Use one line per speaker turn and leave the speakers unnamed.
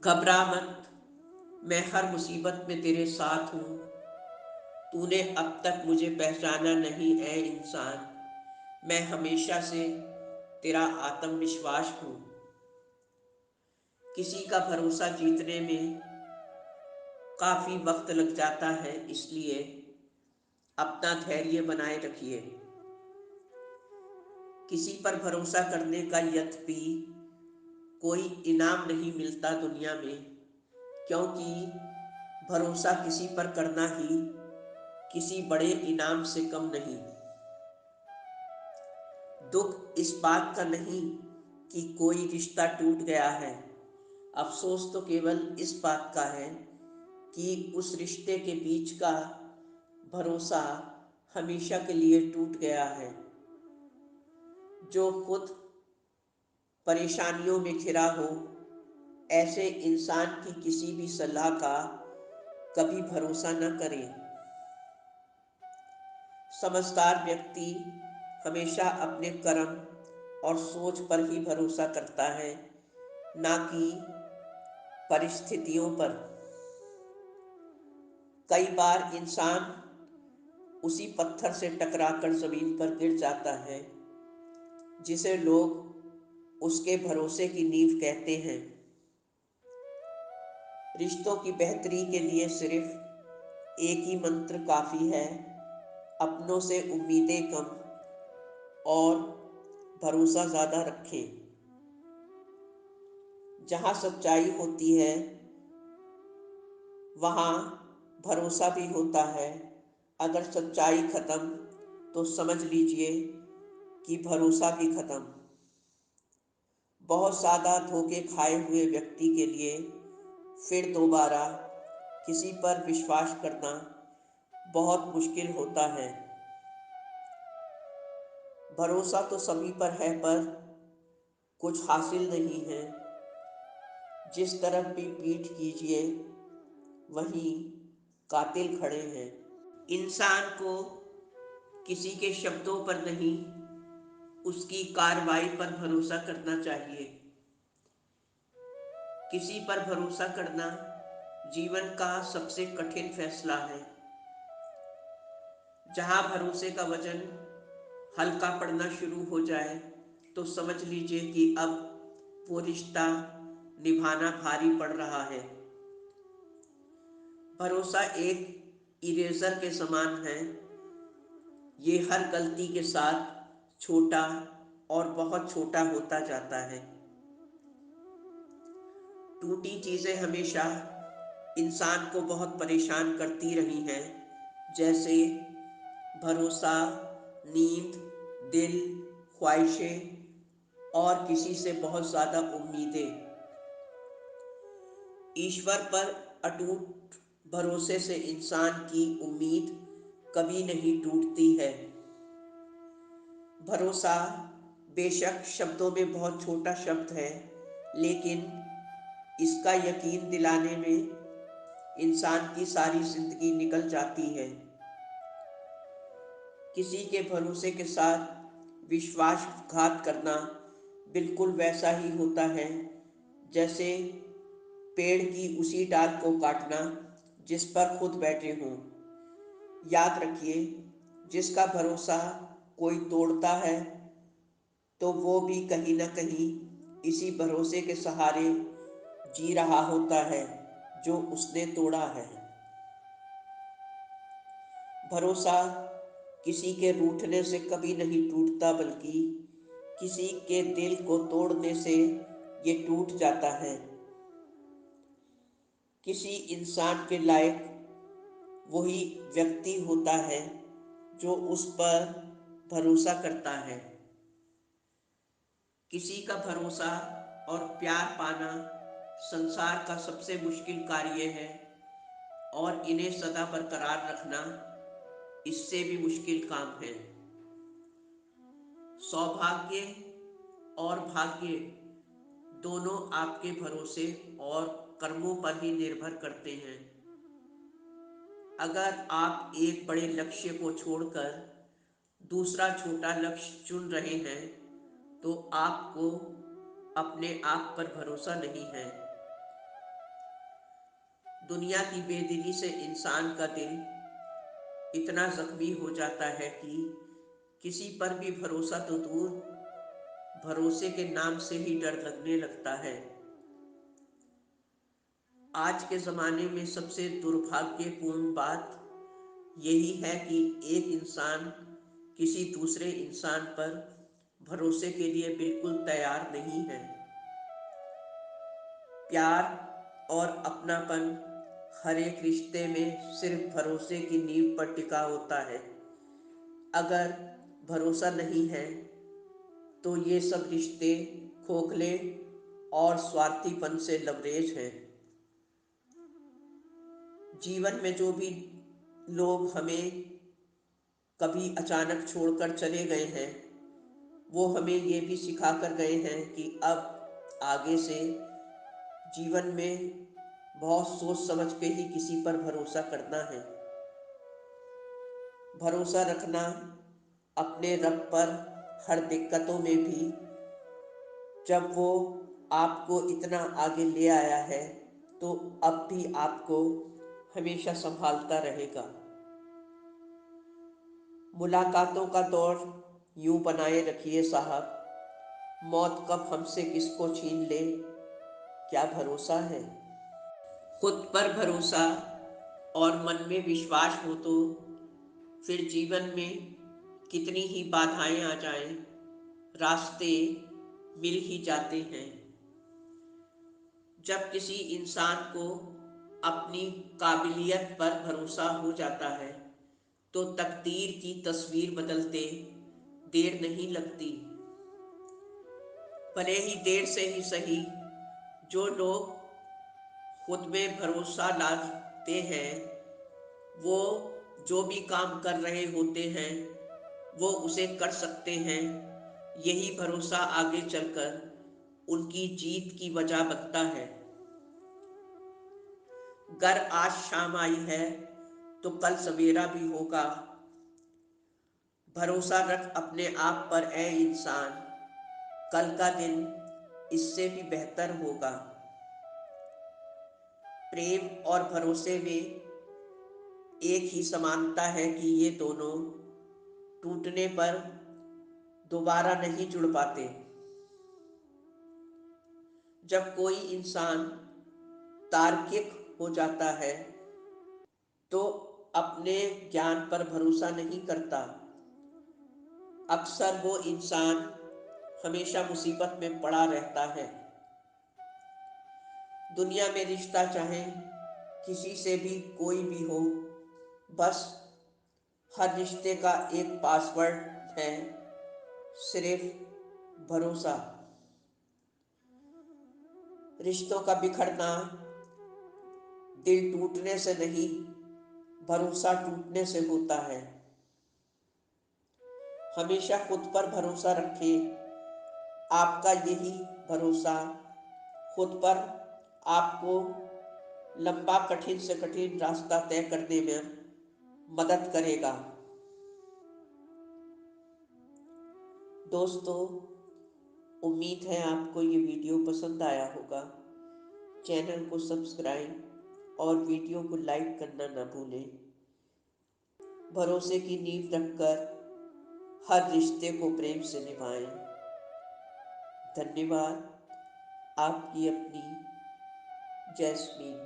घबरा मत। मैं हर मुसीबत में तेरे साथ हूँ। तूने अब तक मुझे पहचाना नहीं है इंसान। मैं हमेशा से तेरा आत्मविश्वास हूँ। किसी का भरोसा जीतने में काफ़ी वक्त लग जाता है, इसलिए अपना धैर्य बनाए रखिए। किसी पर भरोसा करने का यद्यपि कोई इनाम नहीं मिलता दुनिया में, क्योंकि भरोसा किसी पर करना ही किसी बड़े इनाम से कम नहीं। दुख इस बात का नहीं कि कोई रिश्ता टूट गया है, अफसोस तो केवल इस बात का है कि उस रिश्ते के बीच का भरोसा हमेशा के लिए टूट गया है। जो खुद परेशानियों में घिरा हो, ऐसे इंसान की किसी भी सलाह का कभी भरोसा न करें। समझदार व्यक्ति हमेशा अपने कर्म और सोच पर ही भरोसा करता है, ना कि परिस्थितियों पर। कई बार इंसान उसी पत्थर से टकराकर जमीन पर गिर जाता है जिसे लोग उसके भरोसे की नींव कहते हैं। रिश्तों की बेहतरी के लिए सिर्फ एक ही मंत्र काफ़ी है, अपनों से उम्मीदें कम और भरोसा ज़्यादा रखें। जहाँ सच्चाई होती है वहाँ भरोसा भी होता है। अगर सच्चाई खत्म तो समझ लीजिए कि भरोसा भी खत्म। बहुत ज़्यादा धोखे खाए हुए व्यक्ति के लिए फिर दोबारा किसी पर विश्वास करना बहुत मुश्किल होता है। भरोसा तो सभी पर है, पर कुछ हासिल नहीं है। जिस तरफ भी पीठ कीजिए वहीं कातिल खड़े हैं। इंसान को किसी के शब्दों पर नहीं, उसकी कार्रवाई पर भरोसा करना चाहिए। किसी पर भरोसा करना जीवन का सबसे कठिन फैसला है। जहाँ भरोसे का वजन हल्का पड़ना शुरू हो जाए तो समझ लीजिए कि अब वो रिश्ता निभाना भारी पड़ रहा है। भरोसा एक इरेजर के समान है। ये हर गलती के साथ छोटा और बहुत छोटा होता जाता है। टूटी चीज़ें हमेशा इंसान को बहुत परेशान करती रही हैं, जैसे भरोसा, नींद, दिल, ख्वाहिशें और किसी से बहुत ज़्यादा उम्मीदें। ईश्वर पर अटूट भरोसे से इंसान की उम्मीद कभी नहीं टूटती है। भरोसा बेशक शब्दों में बहुत छोटा शब्द है, लेकिन इसका यकीन दिलाने में इंसान की सारी जिंदगी निकल जाती है। किसी के भरोसे के साथ विश्वासघात करना बिल्कुल वैसा ही होता है जैसे पेड़ की उसी डाल को काटना जिस पर खुद बैठे हों। याद रखिए, जिसका भरोसा कोई तोड़ता है तो वो भी कहीं ना कहीं इसी भरोसे के सहारे जी रहा होता है जो उसने तोड़ा है। भरोसा किसी के रूठने से कभी नहीं टूटता, बल्कि किसी के दिल को तोड़ने से ये टूट जाता है। किसी इंसान के लायक वही व्यक्ति होता है जो उस पर भरोसा करता है। किसी का भरोसा और प्यार पाना संसार का सबसे मुश्किल कार्य है, और इन्हें सदा बरकरार रखना इससे भी मुश्किल काम है। सौभाग्य और भाग्य दोनों आपके भरोसे और कर्मों पर ही निर्भर करते हैं। अगर आप एक बड़े लक्ष्य को छोड़कर दूसरा छोटा लक्ष्य चुन रहे हैं तो आपको अपने आप पर भरोसा नहीं है। दुनिया की बेदिली से इंसान का दिल इतना जख्मी हो जाता है कि किसी पर भी भरोसा तो दूर, भरोसे के नाम से ही डर लगने लगता है। आज के ज़माने में सबसे दुर्भाग्यपूर्ण बात यही है कि एक इंसान किसी दूसरे इंसान पर भरोसे के लिए बिल्कुल तैयार नहीं है। प्यार और अपनापन हर एक रिश्ते में सिर्फ भरोसे की नींव पर टिका होता है। अगर भरोसा नहीं है तो ये सब रिश्ते खोखले और स्वार्थीपन से लबरेज हैं। जीवन में जो भी लोग हमें कभी अचानक छोड़कर चले गए हैं, वो हमें ये भी सिखा कर गए हैं कि अब आगे से जीवन में बहुत सोच समझ के ही किसी पर भरोसा करना है। भरोसा रखना अपने रब पर हर दिक्कतों में भी, जब वो आपको इतना आगे ले आया है तो अब भी आपको हमेशा संभालता रहेगा। मुलाकातों का दौर यूं बनाए रखिए साहब, मौत कब हमसे किसको छीन ले, क्या भरोसा है। खुद पर भरोसा और मन में विश्वास हो तो फिर जीवन में कितनी ही बाधाएं आ जाएं, रास्ते मिल ही जाते हैं। जब किसी इंसान को अपनी काबिलियत पर भरोसा हो जाता है तो तकदीर की तस्वीर बदलते देर नहीं लगती। भले ही देर से ही सही, जो लोग खुद में भरोसा लाते हैं वो जो भी काम कर रहे होते हैं वो उसे कर सकते हैं। यही भरोसा आगे चलकर उनकी जीत की वजह बनता है। गर आज शाम आई है तो कल सवेरा भी होगा। भरोसा रख अपने आप पर ए इंसान, कल का दिन इससे भी बेहतर होगा। प्रेम और भरोसे में एक ही समानता है कि ये दोनों टूटने पर दोबारा नहीं जुड़ पाते। जब कोई इंसान तार्किक हो जाता है तो अपने ज्ञान पर भरोसा नहीं करता। अक्सर वो इंसान हमेशा मुसीबत में पड़ा रहता है। दुनिया में रिश्ता चाहे किसी से भी कोई भी हो, बस हर रिश्ते का एक पासवर्ड है, सिर्फ भरोसा। रिश्तों का बिखरना दिल टूटने से नहीं, भरोसा टूटने से होता है। हमेशा खुद पर भरोसा रखें। आपका यही भरोसा खुद पर आपको लंबा कठिन से कठिन रास्ता तय करने में मदद करेगा। दोस्तों, उम्मीद है आपको ये वीडियो पसंद आया होगा। चैनल को सब्सक्राइब और वीडियो को लाइक करना न भूलें। भरोसे की नींव रखकर हर रिश्ते को प्रेम से निभाएं। धन्यवाद। आपकी अपनी जैस्मीन।